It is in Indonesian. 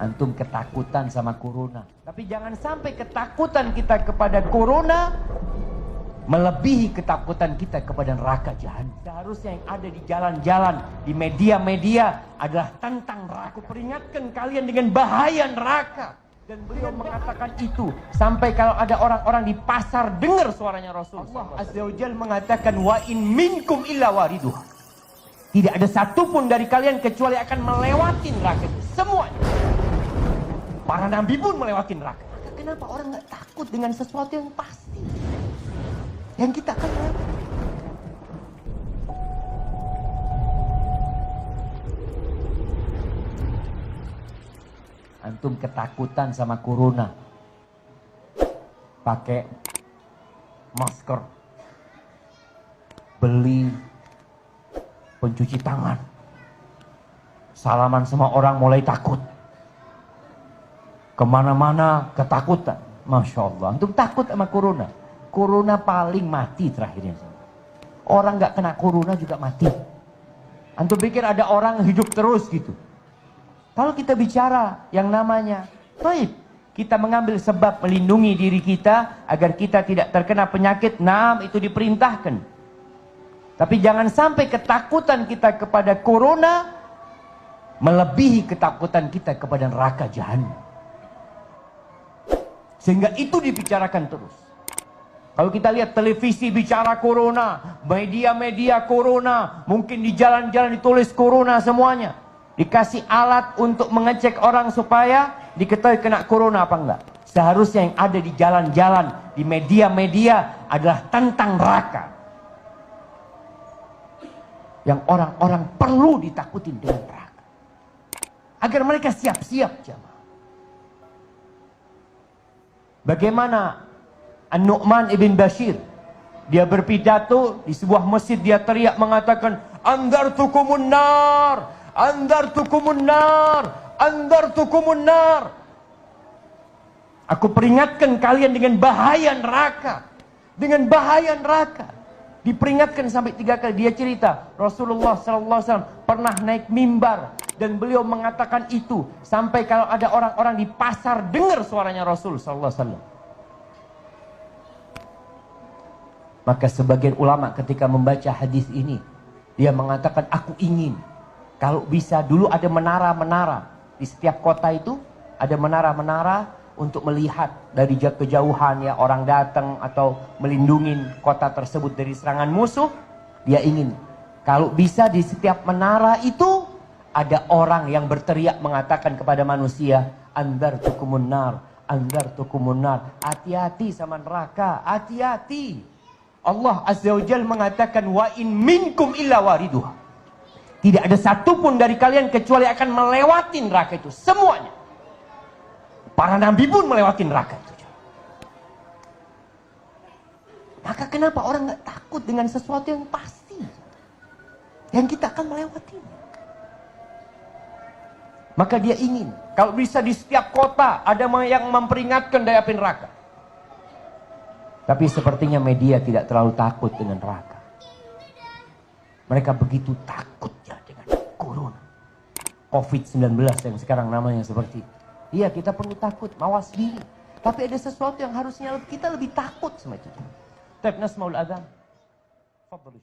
Antum ketakutan sama corona. Tapi jangan sampai ketakutan kita kepada corona melebihi ketakutan kita kepada neraka jahanam. Seharusnya yang ada di jalan-jalan, di media-media adalah tentang neraka. Aku peringatkan kalian dengan bahaya neraka. Dan beliau mengatakan itu sampai kalau ada orang-orang di pasar dengar suaranya Rasul. Allah Azza wa Jalla mengatakan wa in minkum illa wariduha. Tidak ada satupun dari kalian kecuali akan melewati neraka itu. Semuanya. Para nabi pun melewati neraka. Maka kenapa orang nggak takut dengan sesuatu yang pasti? Yang kita akan lewati. Antum ketakutan sama corona. Pakai masker. Beli pencuci tangan. Salaman sama orang mulai takut. Kemana-mana ketakutan. Masya Allah. Antum takut sama corona. Corona paling mati terakhirnya. Orang gak kena corona juga mati. Antum pikir ada orang hidup terus gitu. Kalau kita bicara yang namanya baik, kita mengambil sebab melindungi diri kita agar kita tidak terkena penyakit, itu diperintahkan. Tapi jangan sampai ketakutan kita kepada corona melebihi ketakutan kita kepada neraka jahanam. Sehingga itu dibicarakan terus. Kalau kita lihat televisi bicara corona, media-media corona, mungkin di jalan-jalan ditulis corona semuanya. Dikasih alat untuk mengecek orang supaya diketahui kena corona apa enggak. Seharusnya yang ada di jalan-jalan, di media-media adalah tentang neraka. Yang orang-orang perlu ditakutin dengan neraka. Agar mereka siap-siap jamaah. Bagaimana An-Nu'man ibn Bashir, dia berpidato di sebuah masjid, dia teriak mengatakan, "Andartukumun nar, andartukumun nar, andartukumun nar." Aku peringatkan kalian dengan bahaya neraka. Dengan bahaya neraka. Diperingatkan sampai 3 kali. Dia cerita, Rasulullah SAW pernah naik mimbar. Dan beliau mengatakan itu sampai kalau ada orang-orang di pasar dengar suaranya Rasul SAW. Maka sebagian ulama ketika membaca hadis ini, dia mengatakan, aku ingin kalau bisa dulu ada menara-menara di setiap kota itu, ada menara-menara untuk melihat dari kejauhan ya orang datang atau melindungi kota tersebut dari serangan musuh. Dia ingin kalau bisa di setiap menara itu ada orang yang berteriak mengatakan kepada manusia, andartukumun nar, andartukumun nar, hati-hati sama neraka, hati-hati. Allah Azza wa Jalla mengatakan wa in minkum illa wariduha. Tidak ada satupun dari kalian kecuali akan melewati neraka itu. Semuanya. Para nabi pun melewati neraka itu. Maka kenapa orang nggak takut dengan sesuatu yang pasti? Yang kita akan melewatinya. Maka dia ingin. Kalau bisa di setiap kota ada yang memperingatkan dari api neraka. Tapi sepertinya media tidak terlalu takut dengan neraka. Mereka begitu takutnya dengan corona. COVID-19 yang sekarang namanya seperti itu. Iya, kita perlu takut, mawas diri. Tapi ada sesuatu yang harusnya kita lebih takut sama itu. Tapi nasmaul adzan. Fadhlu.